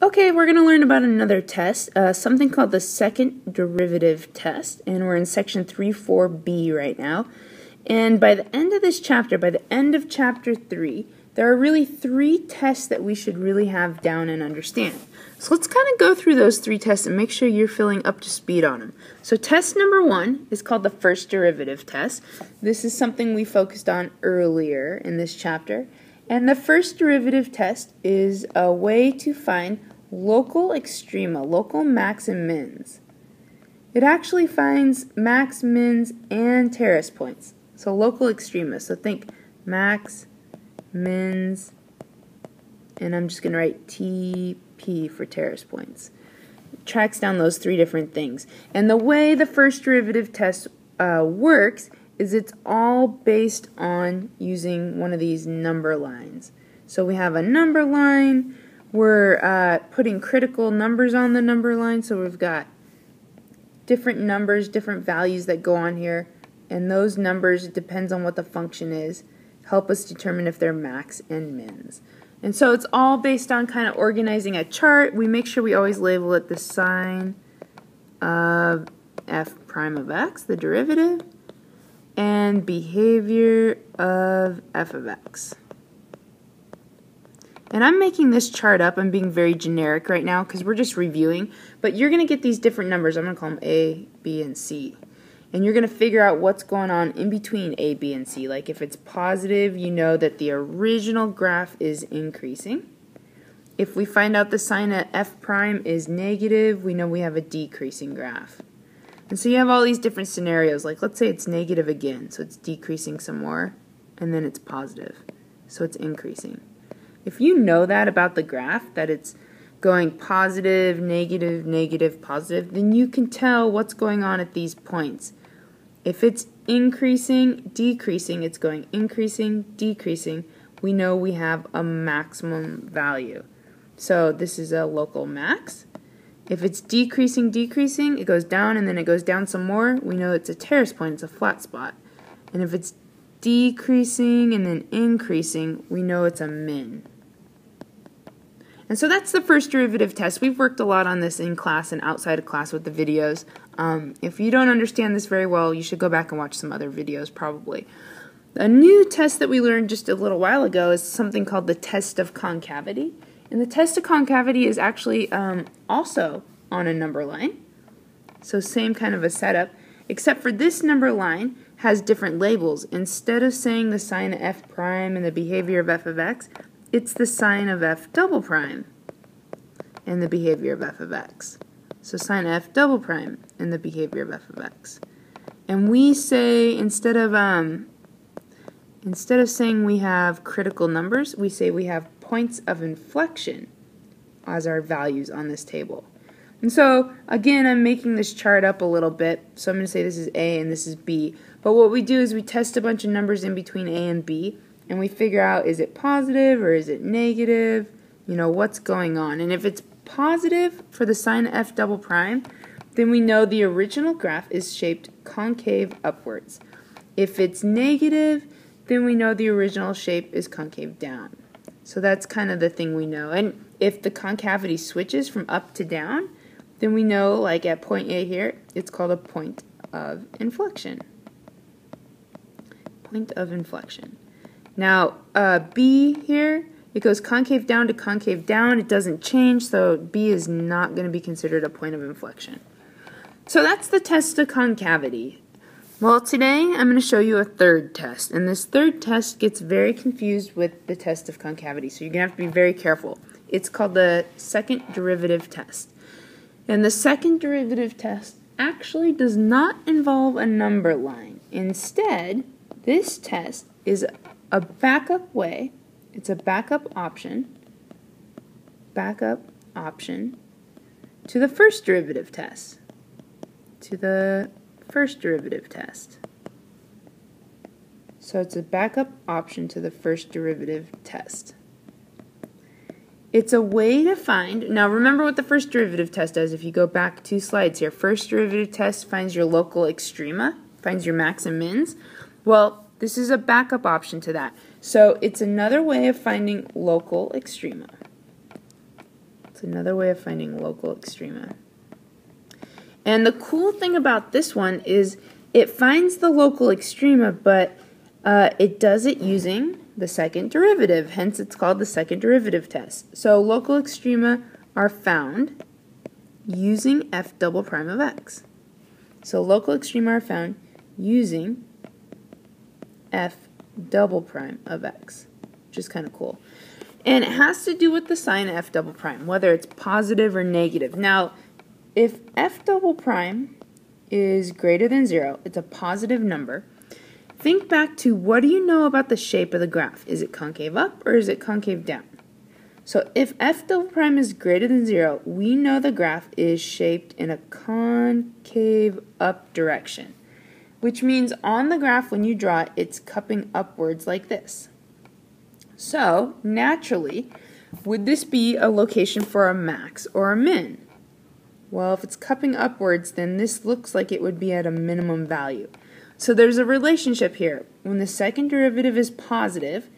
Okay, we're going to learn about another test, something called the second derivative test, and we're in section 3.4b right now. And by the end of this chapter, by the end of chapter 3, there are really 3 tests that we should really have down and understand. So let's kind of go through those 3 tests and make sure you're feeling up to speed on them. So test number 1 is called the first derivative test. This is something we focused on earlier in this chapter. And the first derivative test is a way to find local extrema, local max and mins. It actually finds max, mins, and terrace points. So local extrema. So think max, mins, and I'm just going to write TP for terrace points. It tracks down those 3 different things. And the way the first derivative test works is it's all based on using one of these number lines. So we have a number line. We're putting critical numbers on the number line, so we've got different numbers, different values that go on here, and those numbers, it depends on what the function is, help us determine if they're max and mins. And so it's all based on kind of organizing a chart. We make sure we always label it the sine of f prime of x, the derivative, and behavior of f of x. And I'm making this chart up. I'm being very generic right now because we're just reviewing. But you're going to get these different numbers. I'm going to call them A, B, and C. And you're going to figure out what's going on in between A, B, and C. Like if it's positive, you know that the original graph is increasing. If we find out the sine of f prime is negative, we know we have a decreasing graph. And so you have all these different scenarios. Like let's say it's negative again, so it's decreasing some more. And then it's positive, so it's increasing. If you know that about the graph, that it's going positive, negative, negative, positive, then you can tell what's going on at these points. If it's increasing, decreasing, it's going increasing, decreasing, we know we have a maximum value. So this is a local max. If it's decreasing, decreasing, it goes down and then it goes down some more, we know it's a terrace point, it's a flat spot. And if it's decreasing and then increasing, we know it's a min. And so that's the first derivative test. We've worked a lot on this in class and outside of class with the videos. If you don't understand this very well, you should go back and watch some other videos probably. A new test that we learned just a little while ago is something called the test of concavity. And the test of concavity is actually also on a number line. So same kind of a setup, except for this number line has different labels. Instead of saying the sine of f prime and the behavior of f of x, it's the sine of f double prime and the behavior of f of x. So sine of f double prime and the behavior of f of x. And we say, instead of saying we have critical numbers, we say we have points of inflection as our values on this table. And so, again, I'm making this chart up a little bit. So I'm going to say this is A and this is B. But what we do is we test a bunch of numbers in between A and B, and we figure out, is it positive or is it negative? You know, what's going on? And if it's positive for the sine of f double prime, then we know the original graph is shaped concave upwards. If it's negative, then we know the original shape is concave down. So that's kind of the thing we know. And if the concavity switches from up to down, then we know, like at point A here, it's called a point of inflection. Point of inflection. Now, B here, it goes concave down to concave down. It doesn't change, so B is not going to be considered a point of inflection. So that's the test of concavity. Well, today I'm going to show you a third test, and this third test gets very confused with the test of concavity, so you're going to have to be very careful. It's called the second derivative test. And the second derivative test actually does not involve a number line. Instead, this test is a backup way, it's a backup option to the first derivative test. So it's a backup option to the first derivative test. It's a way to find, now remember what the first derivative test does. If you go back 2 slides here, first derivative test finds your local extrema, finds your max and mins. Well, this is a backup option to that. So it's another way of finding local extrema. It's another way of finding local extrema. And the cool thing about this one is it finds the local extrema, but it does it using the second derivative. Hence, it's called the second derivative test. So local extrema are found using f double prime of x. So local extrema are found using f double prime of x, which is kind of cool. And it has to do with the sign of f double prime, whether it's positive or negative. Now, if f double prime is greater than 0, it's a positive number. Think back to, what do you know about the shape of the graph? Is it concave up or is it concave down? So if f double prime is greater than 0, we know the graph is shaped in a concave up direction, which means on the graph when you draw it, it's cupping upwards like this. So naturally, would this be a location for a max or a min? Well, if it's cupping upwards, then this looks like it would be at a minimum value. So there's a relationship here. When the second derivative is positive,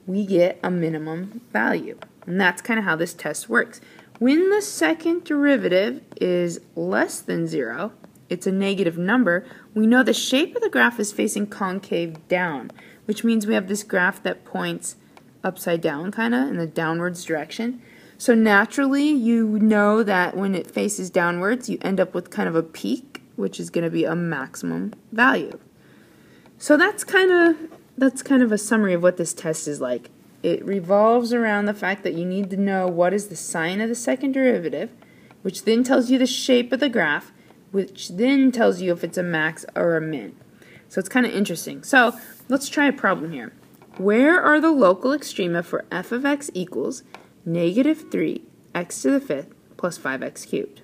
we get a minimum value. And that's kind of how this test works. When the second derivative is less than 0, it's a negative number, we know the shape of the graph is facing concave down, which means we have this graph that points upside down, kind of, in the downwards direction. So naturally, you know that when it faces downwards, you end up with kind of a peak, which is going to be a maximum value. So that's kind of a summary of what this test is like. It revolves around the fact that you need to know what is the sign of the second derivative, which then tells you the shape of the graph, which then tells you if it's a max or a min. So it's kind of interesting. So let's try a problem here. Where are the local extrema for f of x equals negative 3 x to the 5th plus 5x cubed?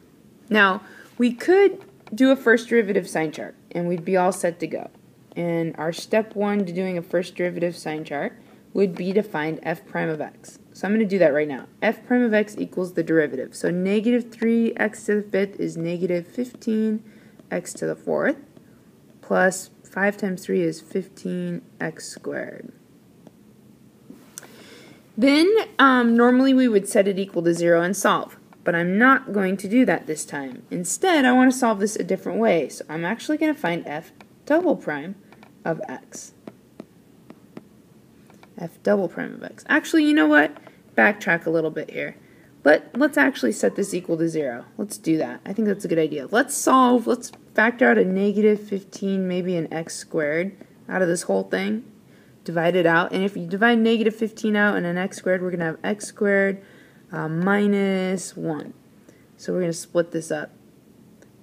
Now, we could do a first derivative sign chart, and we'd be all set to go. And our step 1 to doing a first derivative sign chart would be to find f prime of x. So I'm going to do that right now. F prime of x equals the derivative. So negative 3 x to the 5th is negative 15 x to the 4th, plus 5 times 3 is 15x squared. Then, normally we would set it equal to 0 and solve. But I'm not going to do that this time. Instead, I want to solve this a different way. So I'm actually going to find f double prime of x. F double prime of x. Actually, you know what? Backtrack a little bit here. Let's actually set this equal to 0. Let's do that. I think that's a good idea. Let's factor out a negative 15, maybe an x squared out of this whole thing. Divide it out. And if you divide negative 15 out and an x squared, we're going to have x squared minus 1. So we're going to split this up.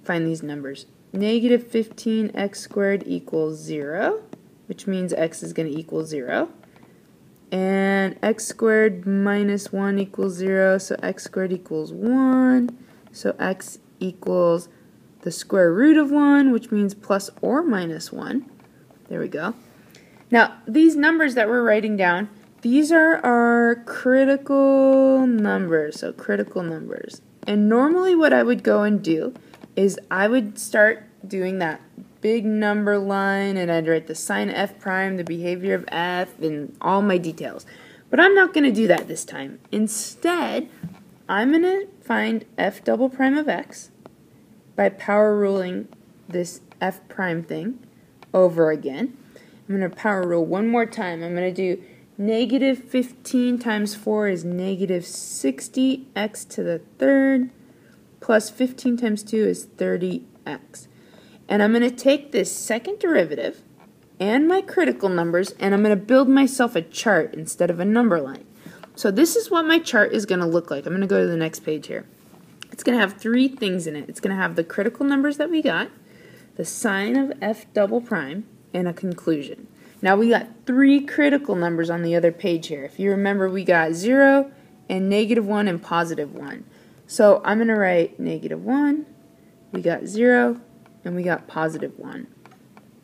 Find these numbers. Negative 15x squared equals 0, which means x is going to equal 0. And x squared minus 1 equals 0, so x squared equals 1. So x equals the square root of 1, which means plus or minus 1. There we go. Now, these numbers that we're writing down, these are our critical numbers, so critical numbers. And normally what I would go and do is I would start doing that big number line, and I'd write the sign of f prime, the behavior of f, and all my details. But I'm not going to do that this time. Instead, I'm going to find f double prime of x by power ruling this f prime thing over again. I'm going to power rule one more time. I'm going to do negative 15 times 4 is negative 60 x to the 3rd, plus 15 times 2 is 30x. And I'm going to take this second derivative and my critical numbers, and I'm going to build myself a chart instead of a number line. So this is what my chart is going to look like. I'm going to go to the next page here. It's going to have 3 things in it. It's going to have the critical numbers that we got, the sign of f double prime, and a conclusion. Now we got 3 critical numbers on the other page here. If you remember, we got 0 and negative 1 and positive 1. So I'm going to write negative 1, we got 0, and we got positive 1.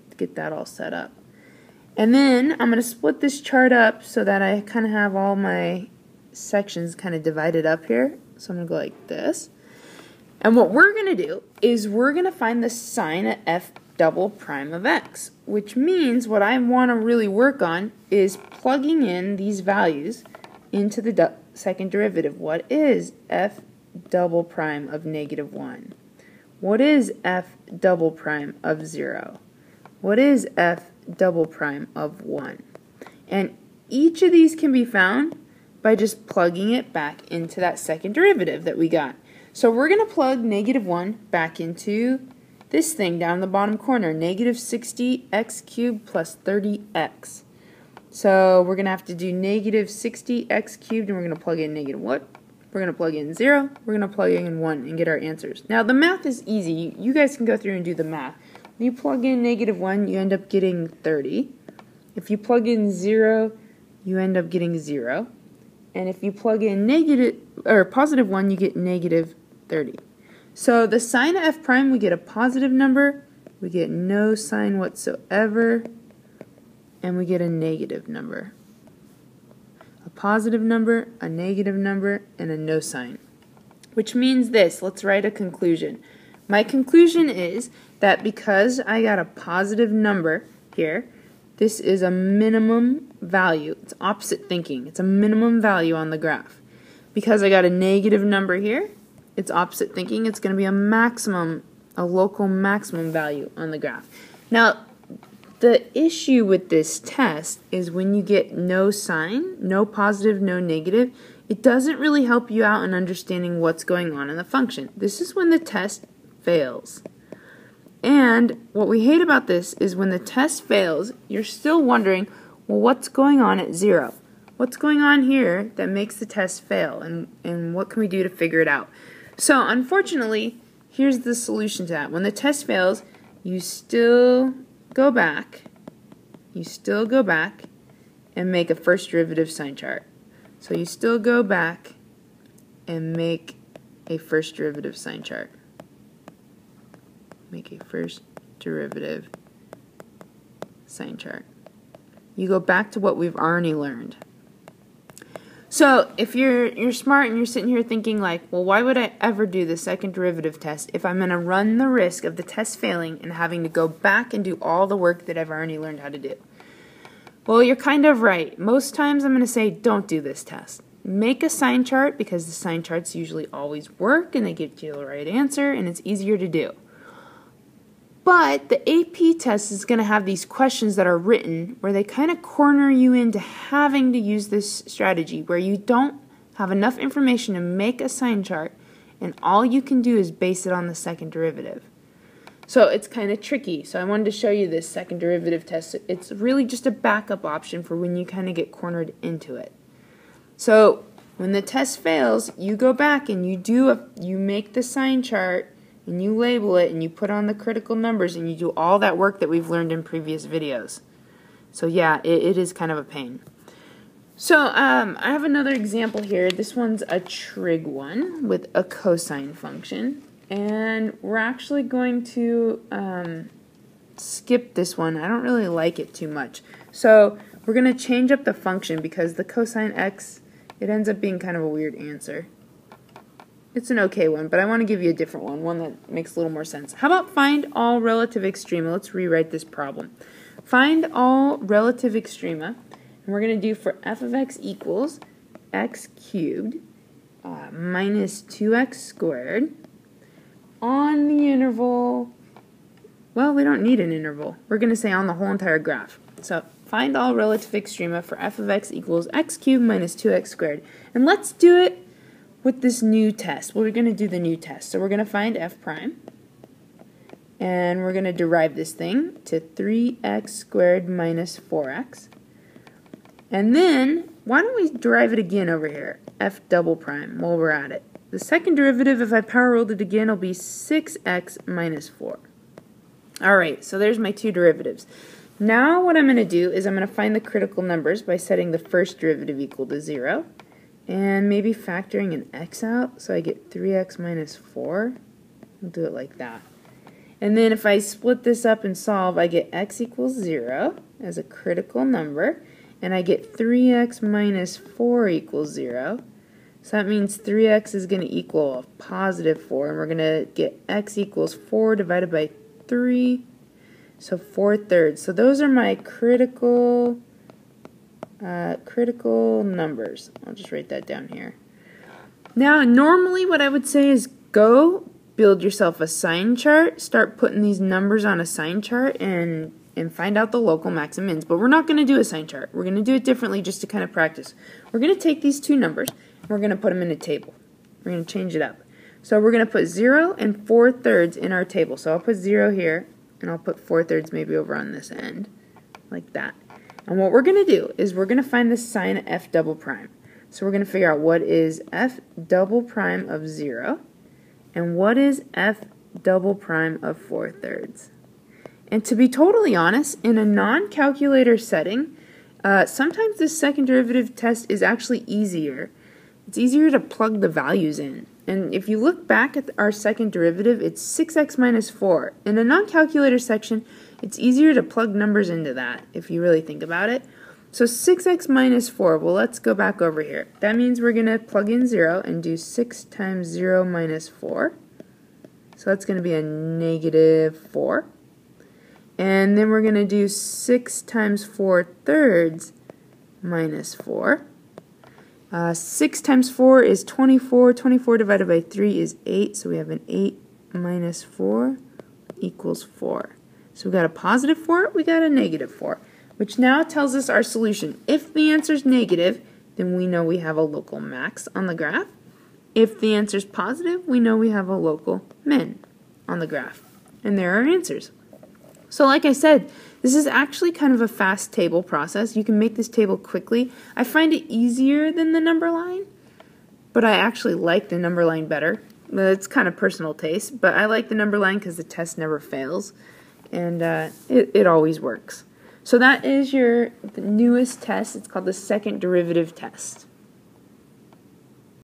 Let's get that all set up. And then I'm going to split this chart up so that I kind of have all my sections kind of divided up here. So I'm going to go like this. And what we're going to do is we're going to find the sign of f double prime of x, which means what I want to really work on is plugging in these values into the second derivative. What is f double prime of negative 1? What is f double prime of 0? What is f double prime of 1? And each of these can be found by just plugging it back into that second derivative that we got. So we're going to plug negative 1 back into this thing down in the bottom corner, negative 60x cubed plus 30x. So we're going to have to do negative 60x cubed, and we're going to plug in negative what? We're going to plug in 0, we're going to plug in 1 and get our answers. Now the math is easy. You guys can go through and do the math. When you plug in negative 1, you end up getting 30. If you plug in 0, you end up getting 0. And if you plug in negative or positive 1, you get negative 30. So the sign of f prime, we get a positive number, we get no sign whatsoever, and we get a negative number. A positive number, a negative number, and a no sign. Which means this, let's write a conclusion. My conclusion is that because I got a positive number here, this is a minimum value. It's opposite thinking. It's a minimum value on the graph. Because I got a negative number here, it's opposite thinking. It's going to be a maximum, a local maximum value on the graph. Now, the issue with this test is when you get no sign, no positive, no negative, it doesn't really help you out in understanding what's going on in the function. This is when the test fails. And what we hate about this is when the test fails, you're still wondering, well, what's going on at 0? What's going on here that makes the test fail? And what can we do to figure it out? So, unfortunately, here's the solution to that. When the test fails, you still go back. You still go back and make a first derivative sign chart. So you still go back and make a first derivative sign chart. Make a first derivative sign chart. You go back to what we've already learned. So if you're smart and you're sitting here thinking like, well, why would I ever do the second derivative test if I'm going to run the risk of the test failing and having to go back and do all the work that I've already learned how to do? Well, you're kind of right. Most times I'm going to say don't do this test. Make a sign chart because the sign charts usually always work and they give you the right answer and it's easier to do. But the AP test is going to have these questions that are written where they kind of corner you into having to use this strategy where you don't have enough information to make a sign chart and all you can do is base it on the second derivative. So it's kind of tricky. So I wanted to show you this second derivative test. It's really just a backup option for when you kind of get cornered into it. So when the test fails, you go back and you make the sign chart and you label it and you put on the critical numbers and you do all that work that we've learned in previous videos. So yeah, it is kind of a pain. So I have another example here. This one's a trig one with a cosine function. And we're actually going to skip this one. I don't really like it too much. So we're going to change up the function because the cosine x, it ends up being kind of a weird answer. It's an okay one, but I want to give you a different one that makes a little more sense. How about find all relative extrema? Let's rewrite this problem. Find all relative extrema, and we're going to do for f of x equals x cubed minus 2x squared on the interval, well, we don't need an interval. We're going to say on the whole entire graph. So find all relative extrema for f of x equals x cubed minus 2x squared. And let's do it with this new test. Well, we're going to do the new test. So we're going to find f prime, and we're going to derive this thing to 3x squared minus 4x. And then, why don't we derive it again over here, f double prime, while we're at it. The second derivative, if I power ruled it again, will be 6x minus 4. Alright, so there's my two derivatives. Now what I'm going to do is I'm going to find the critical numbers by setting the first derivative equal to 0. And maybe factoring an x out, so I get 3x minus 4. I'll do it like that. And then if I split this up and solve, I get x equals 0 as a critical number. And I get 3x minus 4 equals 0. So that means 3x is going to equal a positive 4. And we're going to get x equals 4 divided by 3. So 4/3. So those are my critical numbers. I'll just write that down here. Now, normally what I would say is go build yourself a sign chart, start putting these numbers on a sign chart, and find out the local max and mins. But we're not going to do a sign chart. We're going to do it differently just to kind of practice. We're going to take these two numbers, and we're going to put them in a table. We're going to change it up. So we're going to put 0 and 4/3 in our table. So I'll put 0 here, and I'll put 4/3 maybe over on this end, like that. And what we're going to do is we're going to find the sign of f double prime. So we're going to figure out what is f double prime of 0, and what is f double prime of 4/3. And to be totally honest, in a non-calculator setting, sometimes this second derivative test is actually easier. It's easier to plug the values in. And if you look back at our second derivative, it's 6x minus 4. In a non-calculator section, it's easier to plug numbers into that, if you really think about it. So 6x minus 4, well, let's go back over here. That means we're going to plug in 0 and do 6 times 0 minus 4. So that's going to be a negative 4. And then we're going to do 6 times 4/3 minus 4. 6 times 4 is 24. 24 divided by 3 is 8. So we have an 8 minus 4 equals 4. So we got a positive 4, we got a negative 4, which now tells us our solution. If the answer is negative, then we know we have a local max on the graph. If the answer is positive, we know we have a local min on the graph. And there are our answers. So like I said, this is actually kind of a fast table process. You can make this table quickly. I find it easier than the number line, but I actually like the number line better. It's kind of personal taste, but I like the number line because the test never fails, and it always works. So that is the newest test. It's called the second derivative test.